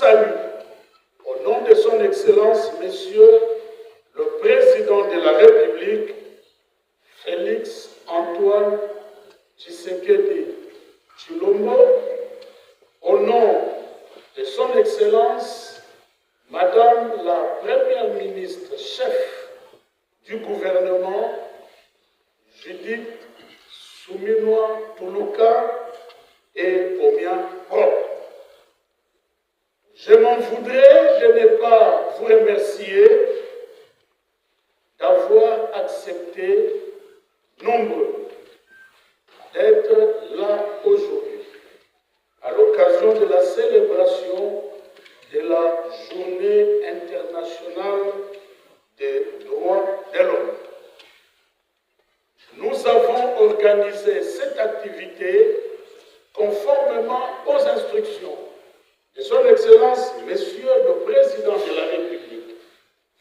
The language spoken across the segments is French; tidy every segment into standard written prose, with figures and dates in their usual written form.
salue, au nom de son Excellence, Monsieur le Président de la République, Félix Antoine Tshisekedi Tshilombo, au nom de son Excellence, Madame la Première ministre chef du gouvernement, Judith Suminwa Tuluka et au mien propre. Je m'en voudrais de ne pas vous remercier d'avoir accepté nombreux d'être là aujourd'hui à l'occasion de la célébration de la Journée internationale des droits de l'homme. Nous avons organisé cette activité conformément aux instructions de son Excellence, Monsieur le Président de la République,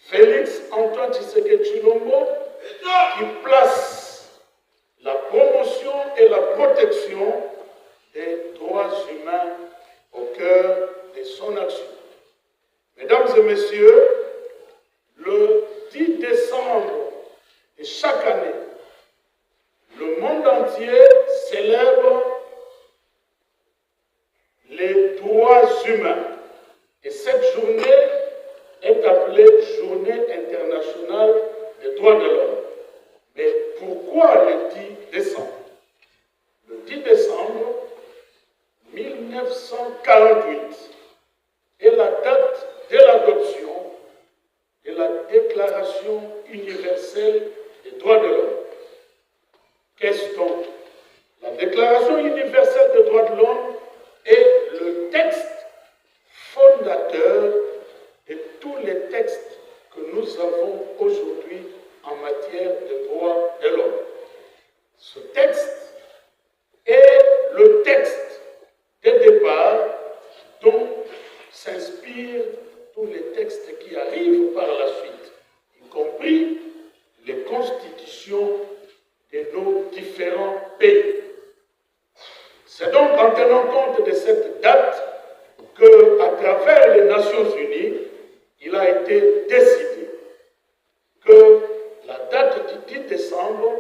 Félix Antoine Tshisekedi Tshilombo, qui place la promotion et la protection des droits humains au cœur de son action. Mesdames et messieurs, le 10 décembre de chaque année, le monde entier célèbre les droits humains. Et cette journée est appelée Journée internationale des droits de l'homme. Mais pourquoi le 10 décembre? Le 10 décembre 1948 est la date de l'adoption de la Déclaration universelle des droits de l'homme. Qu'est-ce donc? La Déclaration universelle des droits de l'homme est le texte fondateur de tous les textes que nous avons aujourd'hui en matière de droits de l'homme. Ce texte est le texte de départ dont s'inspirent tous les textes qui arrivent par la suite, y compris les constitutions de nos différents pays. C'est donc en tenant compte de cette date que, à travers les Nations Unies, il a été décidé que la date du 10 décembre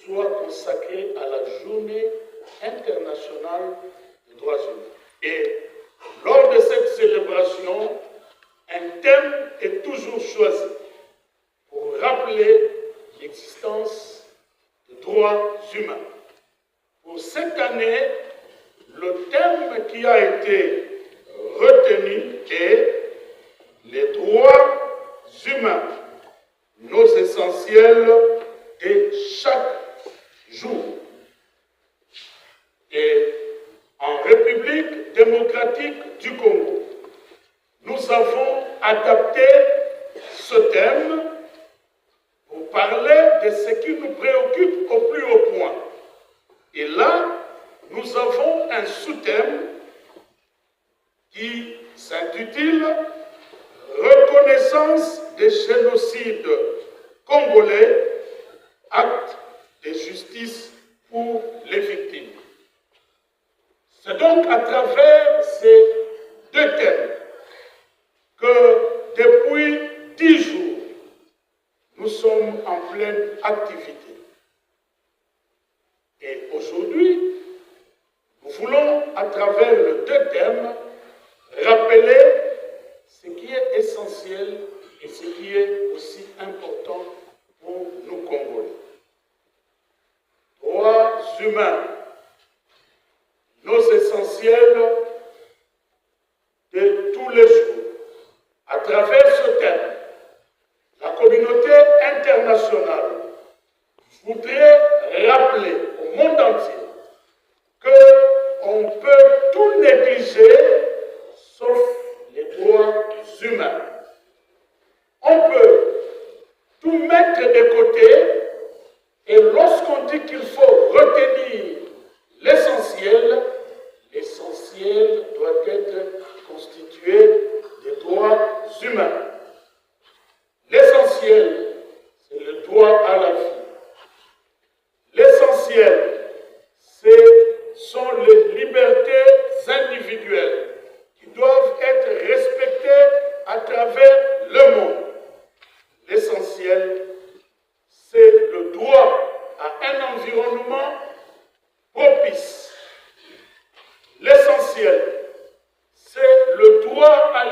soit consacrée à la Journée internationale des droits humains. Et lors de cette célébration, un thème est toujours choisi pour rappeler l'existence des droits humains. Pour cette année, le thème qui a été retenu est les droits humains, nos essentiels de chaque jour. Et en République démocratique du Congo, nous avons adapté ce thème pour parler de ce qui nous préoccupe au plus haut point. Et là, nous avons un sous-thème qui s'intitule « Reconnaissance des génocides congolais, acte de justice pour les victimes ». C'est donc à travers ces deux thèmes que depuis 10 jours, nous sommes en pleine activité. Et aujourd'hui, nous voulons, à travers les deux thèmes, rappeler ce qui est essentiel et ce qui est aussi important pour nous Congolais. Droits humains, nos essentiels de tous les jours. À travers ce thème, la communauté internationale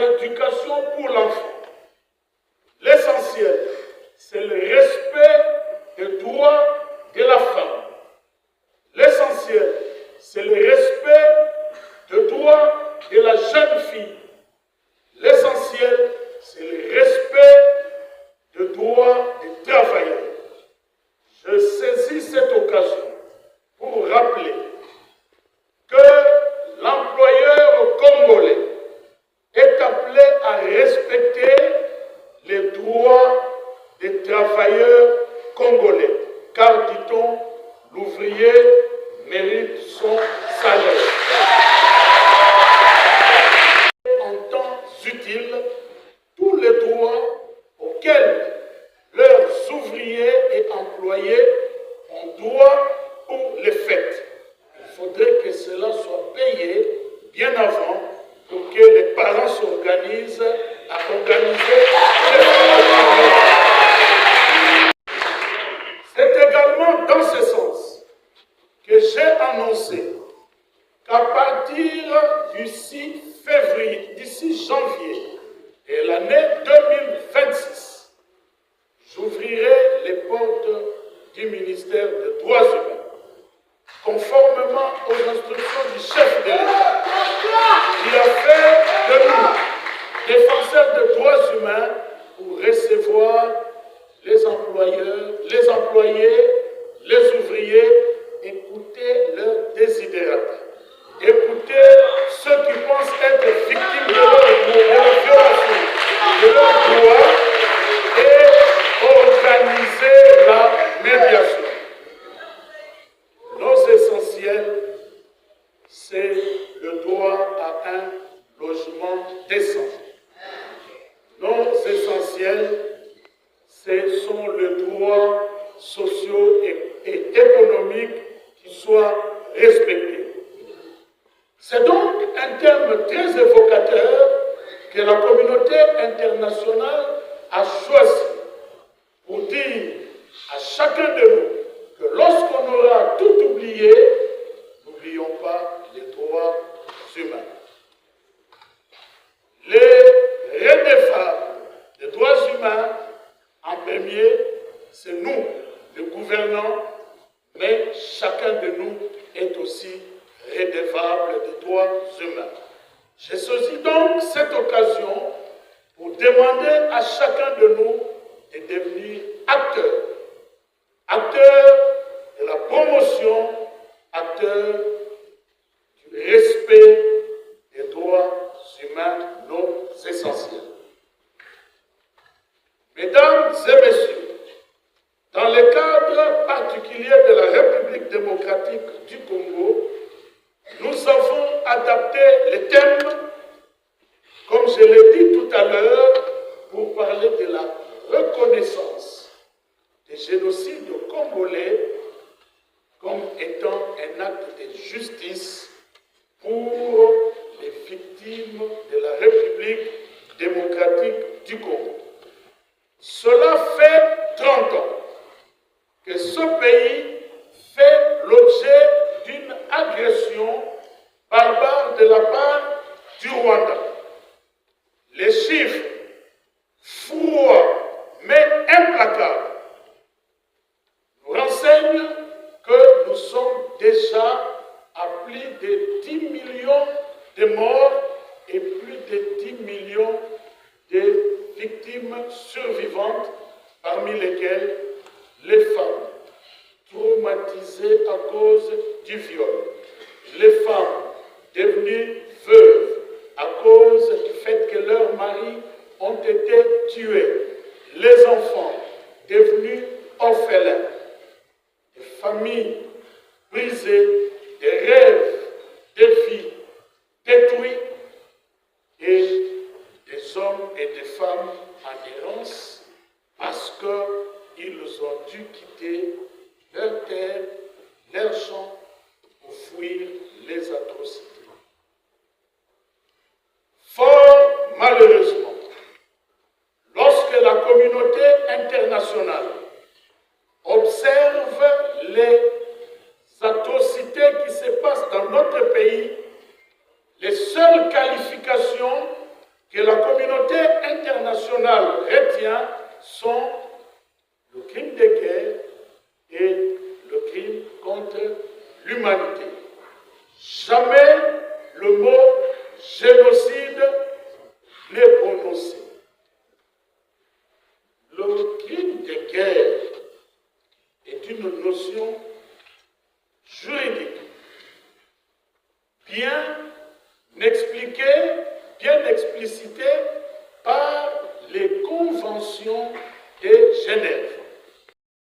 l'éducation pour l'enfant. L'essentiel, c'est le respect des droits de la femme. L'essentiel, c'est le respect des droits de la jeune fille. L'essentiel, c'est le respect des droits des travailleurs. Je saisis cette occasion pour rappeler que l'employeur congolais est appelé à respecter les droits des travailleurs congolais, car, dit-on, l'ouvrier mérite son salaire. En temps utile, tous les droits auxquels leurs ouvriers et employés ont droit pour les fêtes. Il faudrait que cela soit payé bien avant pour que les parents s'organisent à organiser les fêtes. C'est également dans ce sens que j'ai annoncé qu'à partir du 6 janvier de l'année 2026, j'ouvrirai les portes du ministère des Droits humains, conformément aux instructions du chef de l'État, qui a fait de nous défenseurs des droits humains pour recevoir les employeurs, les employés, les ouvriers, écouter leurs désidératas, écouter ceux qui pensent être victimes de la violation de leurs droits et organiser la médiation. Nos essentiels, c'est le droit à un logement décent. Nos essentiels, ce sont les droits sociaux et économiques qui soient respectés. C'est donc un terme très évocateur que la communauté internationale a choisi pour dire à chacun de nous que lorsqu'on aura tout oublié, n'oublions pas les droits humains. Les redevables des droits humains, en premier, c'est nous, les gouvernants, mais chacun de nous est aussi redevable des droits humains. Je saisis donc cette occasion pour demander à chacun de nous de devenir acteur de la promotion, acteur du respect des droits humains non essentiels. Mesdames et messieurs, dans le cadre particulier de la République démocratique du Congo, nous avons adapté les thèmes, comme je l'ai dit tout à l'heure, pour parler de la reconnaissance des génocides congolais comme étant un acte de justice pour les victimes de la République démocratique du Congo. Cela fait 30 ans que ce pays fait l'objet d'une agression barbare de la part du Rwanda. Les chiffres froids mais implacables nous renseignent que nous sommes déjà à plus de 10 millions de morts et plus de 10 millions de victimes survivantes, parmi lesquelles les femmes traumatisées à cause du viol, les femmes devenues veuves à cause du fait que leurs maris ont été tués, les enfants devenus orphelins, des familles brisées, des rêves, des vies détruits et des hommes et des femmes en errance parce qu'ils ont dû quitter leur terre, leur champ pour fuir les atrocités. Fort malheureusement, lorsque la communauté internationale observe les atrocités qui se passent dans notre pays, les seules qualifications que la l'humanité. Jamais le mot génocide n'est prononcé. Le crime de guerre est une notion juridique bien expliquée, bien explicitée par les conventions de Genève.